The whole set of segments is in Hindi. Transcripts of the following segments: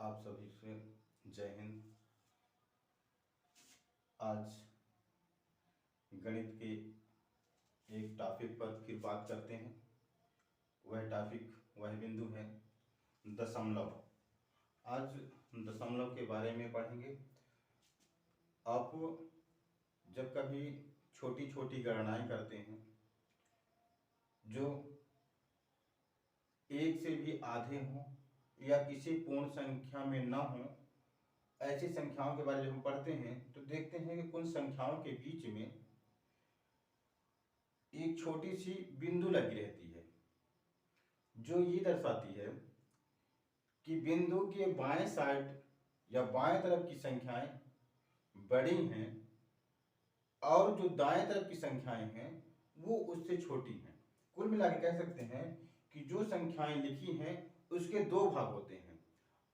आप सभी से जय हिंद। आज गणित के एक टॉपिक पर फिर बात करते हैं। वह बिंदु है दशमलव। आज दशमलव के बारे में पढ़ेंगे। आप जब कभी छोटी छोटी गणनाएं करते हैं जो एक से भी आधे हों या किसी पूर्ण संख्या में न हो, ऐसी संख्याओं के बारे में हम पढ़ते हैं तो देखते हैं कि कुछ संख्याओं के बीच में एक छोटी सी बिंदु लगी रहती है जो ये दर्शाती है कि बिंदु के बाएं साइड या बाएं तरफ की संख्याएं बड़ी हैं और जो दाएं तरफ की संख्याएं हैं वो उससे छोटी हैं। कुल मिला के कह सकते हैं कि जो संख्याएं लिखी हैं उसके दो भाग होते हैं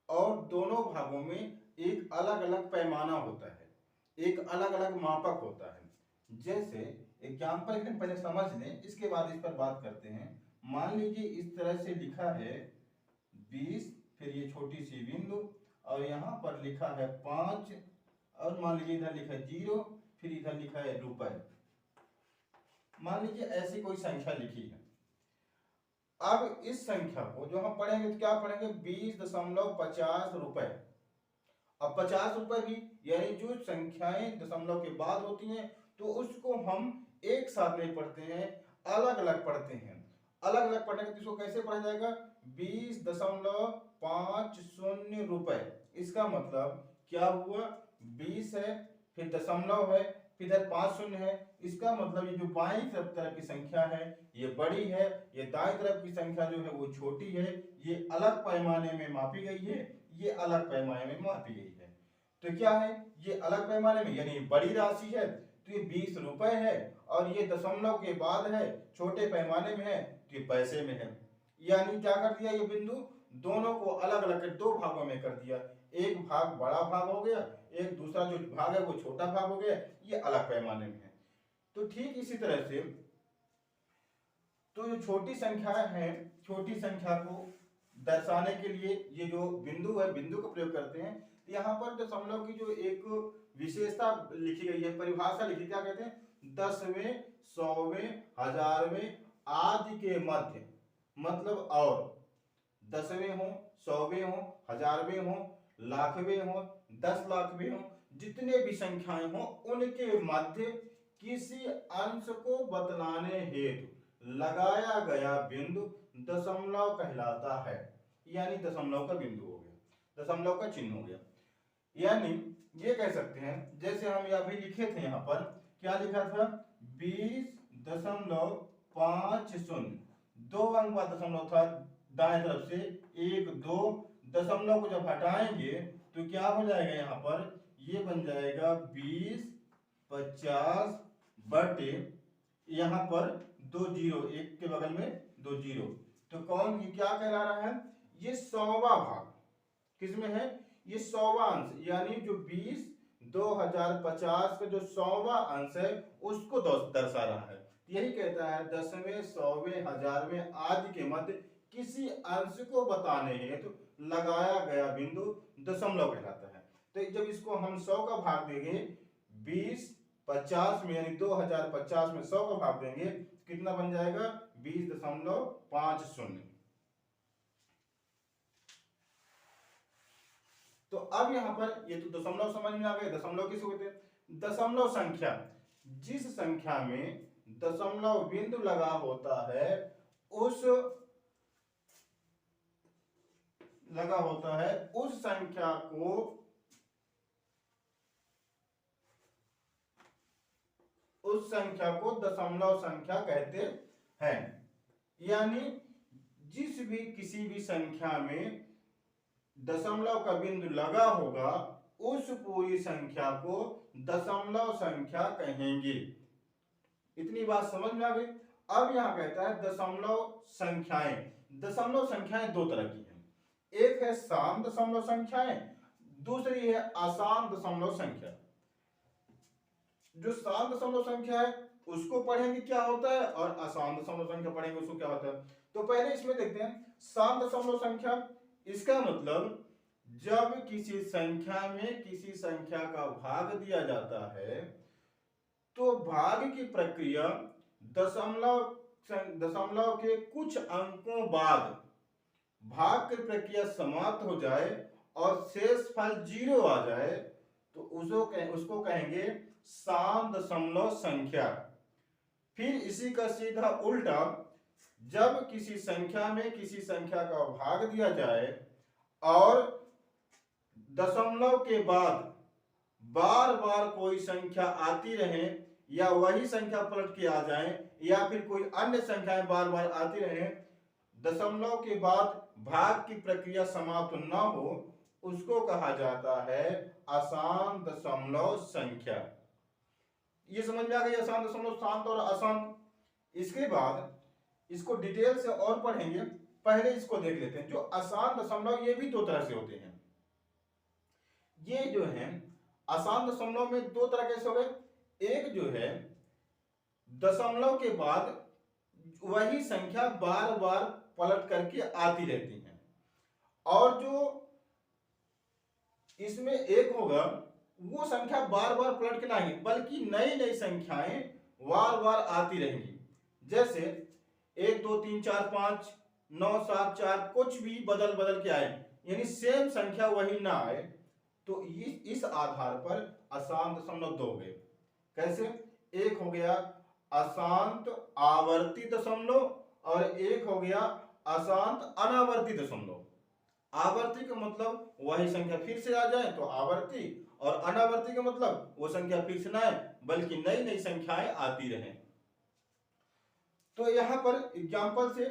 और दोनों भागों में एक अलग अलग पैमाना होता है, एक अलग अलग मापक होता है। जैसे एग्जाम्पल पहले समझ लें, इसके बाद इस पर बात करते हैं। मान लीजिए इस तरह से लिखा है 20, फिर ये छोटी सी बिंदु और यहाँ पर लिखा है 5 और मान लीजिए इधर लिखा है 0, फिर इधर लिखा है रुपए। मान लीजिए ऐसी कोई संख्या लिखी है। अब इस संख्या को जो हम पढ़ेंगे तो क्या पढ़ेंगे, 20.50 रुपए। अब 50 रुपए भी यानी जो संख्याएं दशमलव के बाद होती हैं तो उसको हम एक साथ नहीं पढ़ते हैं, अलग अलग पढ़ते हैं। अलग अलग पढ़ने का इसको कैसे पढ़ा जाएगा, 20.50 रुपए। इसका मतलब क्या हुआ, 20 है, फिर दशमलव है, फिर इधर 5 शून्य है। इसका मतलब ये जो बाईं तरफ की संख्या है ये बड़ी है, ये दाईं तरफ की संख्या जो है वो छोटी है। ये अलग पैमाने में मापी गई है, ये अलग पैमाने में मापी गई है। तो क्या है, ये अलग पैमाने में यानी बड़ी राशि है तो ये 20 रुपए है, और ये दशमलव के बाद है, छोटे पैमाने में है तो ये पैसे में है। यानी क्या कर दिया, ये बिंदु दोनों को अलग अलग कर दो भागों में कर दिया। एक भाग बड़ा भाग हो गया, एक दूसरा जो भाग है वो छोटा भाग हो गया, ये अलग पैमाने में है। तो ठीक इसी तरह से तो जो छोटी संख्या है, छोटी संख्या को दर्शाने के लिए ये जो बिंदु है, बिंदु का प्रयोग करते हैं। यहाँ पर दशमलव की जो एक विशेषता लिखी गई है, परिभाषा लिखी, क्या कहते हैं, 10वें, 100वें, 1000वें आदि के मध्य, मतलब और 10वें हो, 100वें हो, 1000वें हो, लाखवें हो, 10 लाखवें हो, जितने भी संख्याएं हो उनके मध्य किसी अंश को बतलाने हेतु लगाया गया बिंदु दशमलव कहलाता है। यानी दशमलव का बिंदु हो गया, दशमलव का चिन्ह हो गया। यानी ये कह सकते हैं, जैसे हम अभी लिखे थे, यहाँ पर क्या लिखा था, 20.50, 2 अंक का दशमलव था दाएं तरफ से, 1 2, दशमलव को जब हटाएंगे तो क्या हो जाएगा, यहाँ पर ये बन जाएगा 20.50 बटे, यहाँ पर 2 जीरो, एक के बगल में 2 जीरो, तो कौन ये क्या कहला रहा है, ये 100वां भाग किसमें है, ये 100वां अंश, यानी जो 20.50 का जो 100वां अंश है उसको दर्शा रहा है। यही कहता है 10वें, 100वें, 1000वें आदि के मध्य किसी अंश को बताने हेतु लगाया गया बिंदु दशमलव कहलाता है। तो जब इसको हम 100 का भाग देंगे 20.50 में, यानी 2050 में 100 का भाग देंगे, कितना बन जाएगा, 20.50। तो अब यहां पर ये तो दशमलव समझ में आ गया। दशमलव किसको कहते हैं, दशमलव संख्या, जिस संख्या में दशमलव बिंदु लगा होता है उस संख्या को दशमलव संख्या कहते हैं। यानी जिस भी किसी भी संख्या में दशमलव का बिंदु लगा होगा उस पूरी संख्या को दशमलव संख्या कहेंगे। इतनी बात समझ में आ गई। अब यहां कहता है दशमलव संख्याएं। दशमलव संख्याएं दो तरह की हैं, एक है साम दशमलव संख्याएं, दूसरी है आसाम दशमलव संख्या। जो साम दशमलव संख्या है उसको पढ़ेंगे क्या होता है, और आसाम दशमलव संख्या पढ़ेंगे उसको क्या होता है। तो पहले इसमें देखते हैं साम दशमलव संख्या। इसका मतलब जब किसी संख्या में किसी संख्या का भाग दिया जाता है तो भाग की प्रक्रिया दशमलव दशमलव के कुछ अंकों बाद भाग की प्रक्रिया समाप्त हो जाए और शेष फल 0 आ जाए तो उसको कहेंगे सम दशमलव संख्या। फिर इसी का सीधा उल्टा, जब किसी संख्या में किसी संख्या का भाग दिया जाए और दशमलव के बाद बार बार कोई संख्या आती रहे या वही संख्या पलट के आ जाए या फिर कोई अन्य संख्याएं बार बार आती रहे, दशमलव के बाद भाग की प्रक्रिया समाप्त न हो, उसको कहा जाता है अशांत दशमलव संख्या। ये समझ में आ गई अशांत दशमलव, शांत और अशांत। इसके बाद इसको डिटेल से और पढ़ेंगे, पहले इसको देख लेते हैं। जो अशांत दशमलव ये भी दो तरह से होते हैं। ये जो है अशांत दशमलव में दो तरह कैसे हो गए, एक जो है दशमलव के बाद वही संख्या बार बार पलट करके आती रहती है, और जो इसमें एक होगा वो संख्या बार बार पलट के नहीं बल्कि नई नई संख्याएं बार बार आती रहेंगी। जैसे 1 2 3 4 5 9 7 4 कुछ भी बदल बदल के आए, यानी सेम संख्या वही ना आए, तो इस आधार पर अशांत दशमलव दो हो गए। कैसे, एक हो गया अशांत आवर्ती दशमलव और एक हो गया अशांत अनावर्ती दशमलव। आवर्ती का मतलब वही संख्या फिर से आ जाए तो आवर्ती, और अनावर्ती का मतलब वो संख्या फिर से ना आए बल्कि नई नई संख्याएं आती रहें। तो यहां पर एग्जांपल से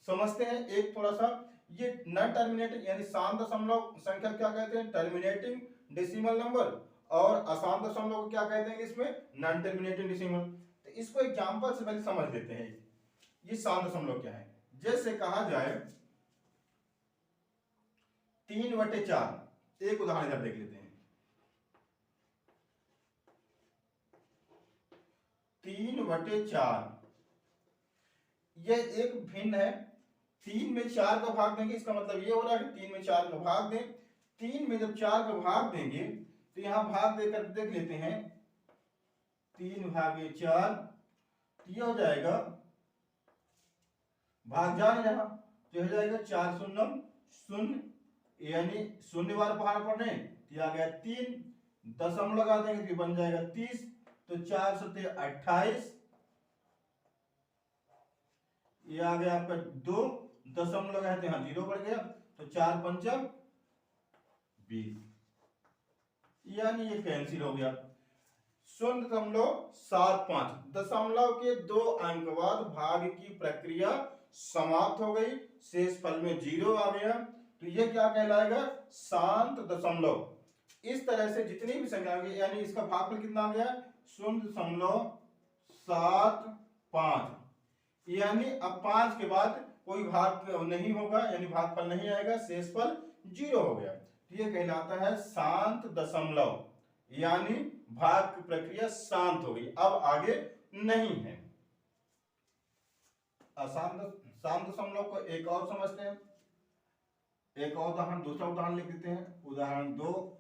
समझते हैं एक थोड़ा सा। ये नॉन टर्मिनेटिंग यानी शांत दशमलव संख्या क्या कहते हैं, टर्मिनेटिंग डेसिमल नंबर, और अशांत दशमलव को क्या कहते हैं इसमें, नॉन टर्मिनेटिंग डेसिमल। तो इसको एग्जांपल से पहले समझ लेते हैं ये शांत दशमलव क्या है। जैसे कहा जाए 3/4, एक उदाहरण इधर देख लेते हैं। 3/4 यह एक भिन्न है। 3 में 4 का भाग देंगे, इसका मतलब ये हो रहा है कि 3 में 4 का भाग दें। 3 में जब 4 का भाग देंगे तो यहां भाग देकर देख लेते हैं, 3/4 ये हो जाएगा, भाग जाने यहां तो हो जाएगा 4 शून्य शून्य, यानी शून्य बार बाहर पढ़ने तो आ गया 3, दशमलव लगा देंगे तो बन जाएगा 30, तो 4 सत्ते 28, ये आ गया आपका 2, दशमलव लगाए तो यहाँ 0 बढ़ गया, तो 4 पंचा 20, यानी ये कैंसिल हो गया। 0.75 दशमलव के 2 अंक बाद भाग की प्रक्रिया समाप्त हो गई, शेष फल में 0 आ गया, तो ये क्या कहलाएगा, शांत दशमलव। इस तरह से जितनी भी संख्या होगी, यानी इसका भागफल कितना आ गया 0.75, यानी अब 5 के बाद कोई भाग नहीं होगा, यानी भागफल नहीं आएगा, शेषफल 0 हो गया, तो ये कहलाता है शांत दशमलव, यानी भाग की प्रक्रिया शांत हो गई, अब आगे नहीं है। शांत दशमलव को एक और समझते हैं। एक और उदाहरण, दूसरा उदाहरण लिख देते हैं, उदाहरण 2।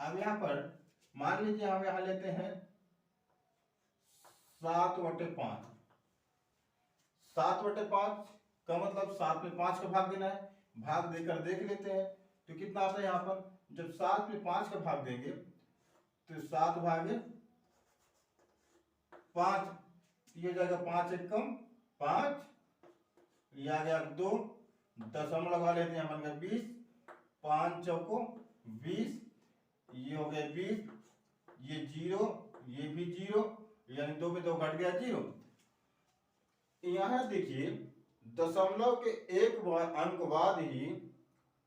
अब यहां पर मान लीजिए हम यहां लेते हैं 7/5। 7/5 का मतलब 7 में 5 का भाग देना है, भाग देकर देख लेते हैं तो कितना आता है। यहाँ पर जब 7 में 5 का भाग देंगे तो 7 भागे 5, ये हो जाएगा 5 एक कम 5, ये आ गया 2, दशमलव लगा लेते हैं, बन गया 20, 5 चौको 20, ये हो गया 20, ये 0, ये भी 0, यानी 2 में 2 घट गया 0। यहां देखिए दशमलव के एक अंक बाद ही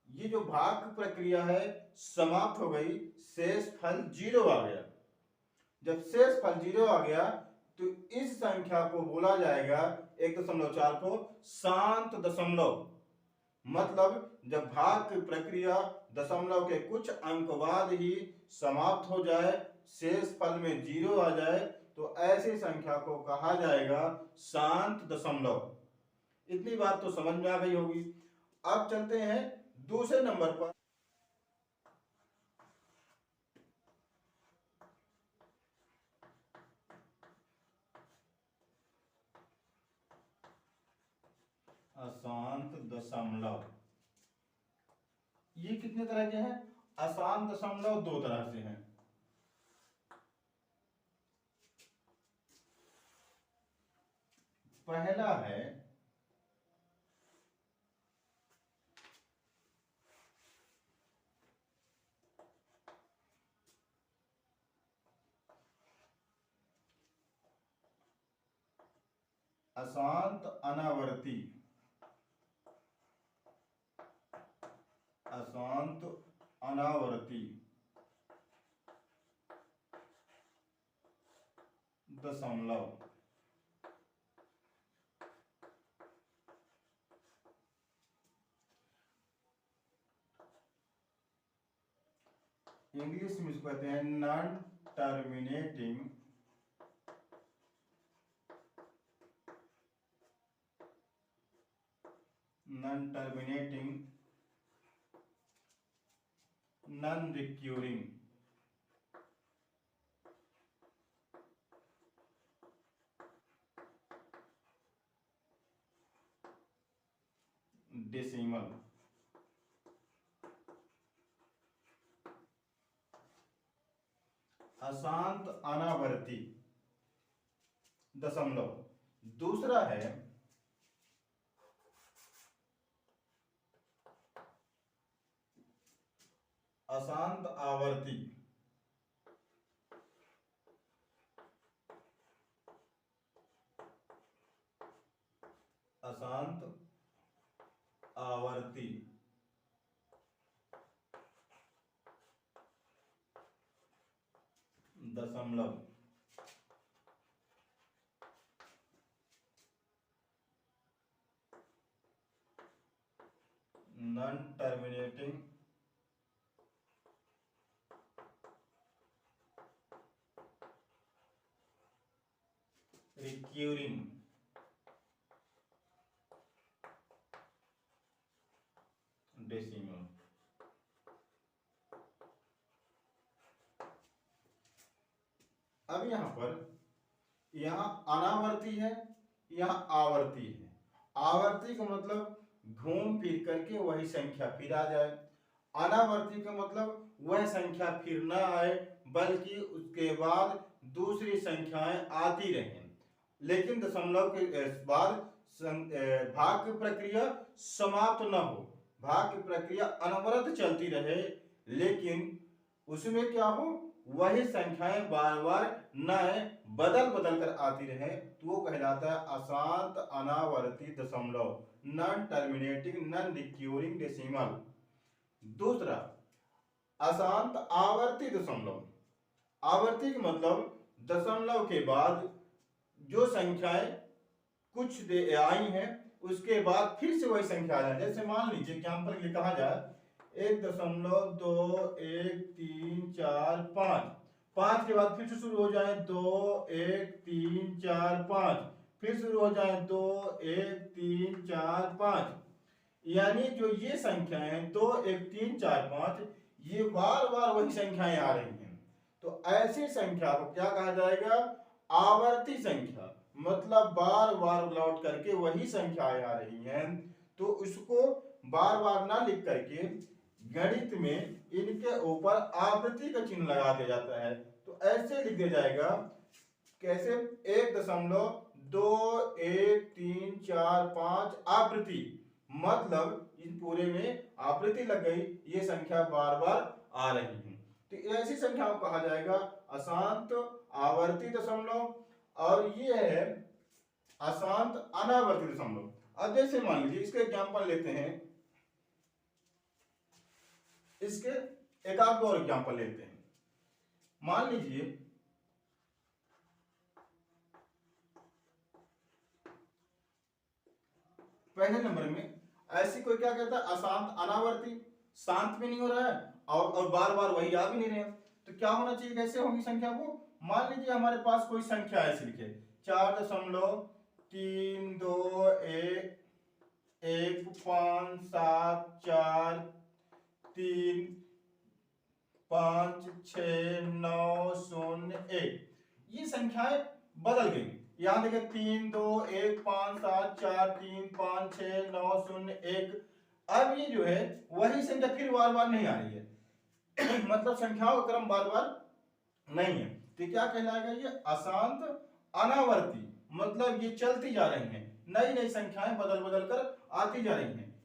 ये जो भाग प्रक्रिया है समाप्त हो गई, शेष फल 0 आ गया। जब शेष फल 0 आ गया तो इस संख्या को बोला जाएगा 1.4 को शांत दशमलव। मतलब जब भाग की प्रक्रिया दशमलव के कुछ अंक बाद ही समाप्त हो जाए, शेष फल में 0 आ जाए, तो ऐसी संख्या को कहा जाएगा शांत दशमलव। इतनी बात तो समझ में आ गई होगी। अब चलते हैं दूसरे नंबर पर। अशांत दशमलव। ये कितने तरह के हैं? अशांत दशमलव दो तरह से हैं। पहला है अशांत अनावर्ती। अशांत अनावर्ती दशमलव। इंग्लिश में इसको कहते हैं non terminating non recurring decimal. अशांत अनावर्ती दशमलव। दूसरा है अशांत आवर्ती। अशांत आवर्ती दशमलव। Non terminating recurring decimal. अब यहां पर यहां अनावर्ती है, यहां आवर्ती है। आवर्ती का मतलब घूम फिर करके वही संख्या फिर आ जाए। अनावर्ती का मतलब वह संख्या फिर न आए बल्कि उसके बाद दूसरी संख्याएं आती रहें, लेकिन दशमलव के बाद भाग की प्रक्रिया समाप्त न हो। भाग की प्रक्रिया अनवरत चलती रहे, लेकिन उसमें क्या हो, वही संख्याएं बार बार नए बदल बदल कर आती रहे, तो वो कहलाता है अशांत अनावर्ती दशमलव, non terminating non recurring decimal. दूसरा अशांत आवर्ती दशमलव। आवर्ती का मतलब दशमलव के बाद जो संख्याएं कुछ आई हैं उसके बाद फिर से वही संख्या आ जाए। जैसे मान लीजिए एग्जाम्पल के लिए कहा जाए 1.2 1 3 4 5, 5 के बाद फिर से शुरू हो जाए 2 1 3 4 5, फिर शुरू हो जाए 2 1 3 4 5, यानी जो ये संख्याएं 2 1 3 4 5 ये बार बार वही संख्याएं आ रही हैं, तो ऐसी संख्या को क्या कहा जाएगा? आवर्ती संख्या। मतलब बार बार लौट करके वही संख्याएं आ रही हैं, तो उसको बार बार ना लिख करके गणित में इनके ऊपर आवृत्ति का चिन्ह लगा दिया जाता है। तो ऐसे लिख दिया जाएगा, कैसे? 1.2 1 3 4 5 आवृत्ति, मतलब इस पूरे में आवृत्ति लग गई, ये संख्या बार बार आ रही है, तो ऐसी संख्या को कहा जाएगा अशांत आवर्ती दशमलव। और ये है अशांत अनावर्ती दशमलव। अब जैसे मान लीजिए इसके एग्जांपल लेते हैं, इसके एक आध और एग्जांपल लेते हैं। मान लीजिए पहले नंबर में ऐसी कोई क्या कहता है अशांत अनावर्ती, शांत भी नहीं हो रहा है और बार बार वही आ भी नहीं रहे, तो क्या होना चाहिए? कैसे होगी संख्या को? मान लीजिए हमारे पास कोई संख्या ऐसी लिखे 4.321 5 7 4 3 5 6 9 0 1 ये संख्याएं बदल गई। यहां देखिए 3 2 1 5 7 4 3 5 6 9 0 1। अब ये जो है वही संख्या फिर बार बार नहीं आ रही है मतलब संख्याओं का क्रम बार बार नहीं है। तो क्या कहलाएगा ये अशांत अनावर्ती, मतलब ये चलती जा रही हैं, नई नई संख्याएं बदल बदल कर आती जा रही हैं।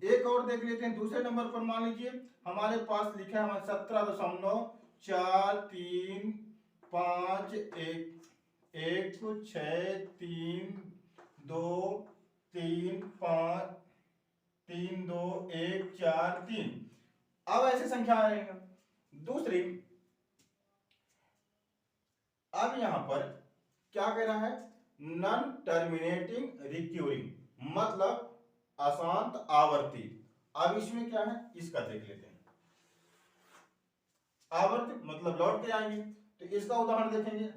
एक और देख लेते हैं दूसरे नंबर पर। मान लीजिए हमारे पास लिखा है हमारे 17,3,5,1,6,3,2,3,5,3,2,1,4,3। अब ऐसी संख्या आ रही है। दूसरी, अब यहां पर क्या कह रहा है, नॉन टर्मिनेटिंग रिक्यूरिंग, मतलब अशांत आवर्ती। अब इसमें क्या है इसका देख लेते हैं। आवर्ती मतलब लौट के आएंगे, तो इसका उदाहरण देखेंगे।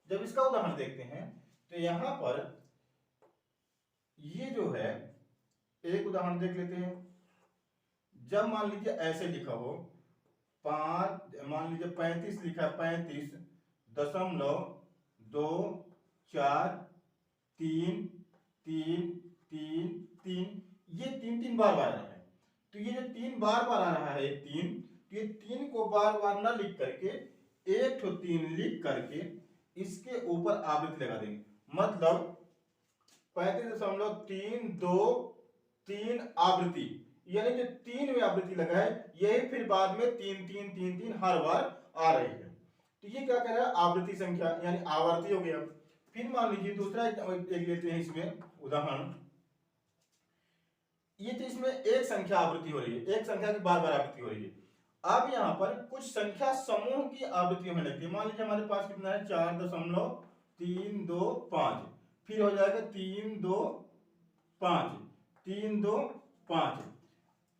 जब इसका उदाहरण देखते हैं तो यहां पर ये जो है एक उदाहरण देख लेते हैं। जब मान लीजिए ऐसे लिखा हो मान लीजिए 35 लिखा है, 35.2433333, ये तीन बार बार आ रहा है। तो ये जो 3 बार बार आ रहा है तीन, तो ये 3 को बार बार ना लिख करके एक ठो 3 लिख करके इसके ऊपर आवृत्ति लगा देंगे। मतलब 35.323 आवृत्ति, यानी जो 3वीं आवृत्ति लगाए यही फिर बाद में 3 हर बार आ रही है। तो ये क्या कह रहा है, आवृत्ति संख्या यानी आवर्ती हो गया। फिर मान लीजिए दूसरा एक लेते हैं इसमें उदाहरण। ये तो इसमें एक संख्या आवृत्ति हो रही है, एक संख्या की बार बार आवृत्ति हो रही है। अब यहाँ पर कुछ संख्या समूह की आवृत्ति होने लगती है। मान लीजिए हमारे पास कितना है 4.325, फिर हो जाएगा 325 325।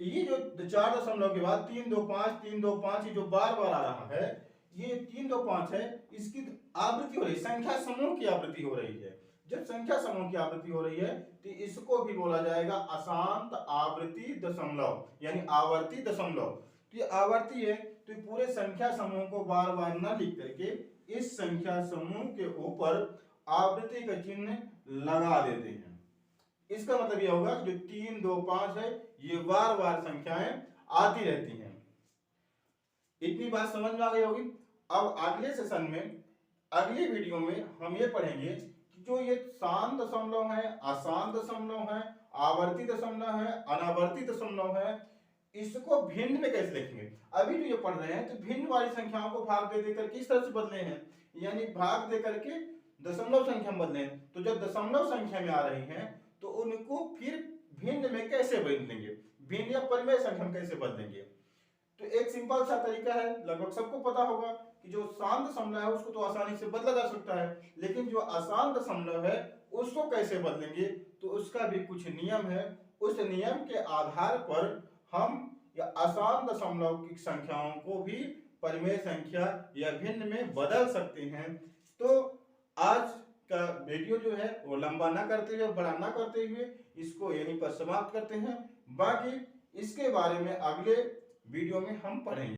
ये जो 4 के बाद 325 325 ये जो बार बार आ रहा है, ये 325 है, इसकी आवृत्ति हो रही है, संख्या समूह की आवृत्ति हो रही है। जब संख्या समूह की आवृत्ति हो रही है तो इसको भी बोला जाएगा अशांत आवृत्ति दशमलव, यानी आवर्ती दशमलव। तो ये आवर्ती है तो पूरे संख्या समूह को बार बार न लिख करके इस संख्या समूह के ऊपर आवृत्ति का चिन्ह लगा देते हैं। इसका मतलब यह होगा जो 3 2 5 है ये बार बार संख्याएं आती रहती हैं। इतनी बात समझ में आ गई होगी। अब अगले सेशन में, अगली वीडियो में हम ये पढ़ेंगे कि जो ये शांत दशमलव है, अशांत दशमलव है, आवर्ती दशमलव है, अनावर्ती दशमलव है, इसको भिन्न में कैसे लिखेंगे। अभी जो ये पढ़ रहे हैं तो भिन्न वाली संख्याओं को भाग दे देकर किस तरह से बदले हैं, यानी भाग दे करके दशमलव संख्या में बदले हैं। तो जब दशमलव संख्या में आ रही हैं तो उनको फिर भिन्न में कैसे बदलेंगे, भिन्न या परिमेय संख्या में कैसे बदलेंगे। तो एक सिंपल सा तरीका है, लगभग सबको पता होगा कि जो शांत दशमलव है उसको तो आसानी से बदला जा सकता है, लेकिन जो अशांत दशमलव है उसको कैसे बदलेंगे, तो उसका भी कुछ नियम है। उस नियम के आधार पर हम या अशांत दशमलव की संख्याओं को भी परिमेय संख्या या भिन्न में बदल सकते हैं। तो आज का वीडियो जो है वो लंबा ना करते हुए, बड़ा ना करते हुए इसको यहीं पर समाप्त करते हैं। बाकी इसके बारे में अगले वीडियो में हम पढ़ेंगे।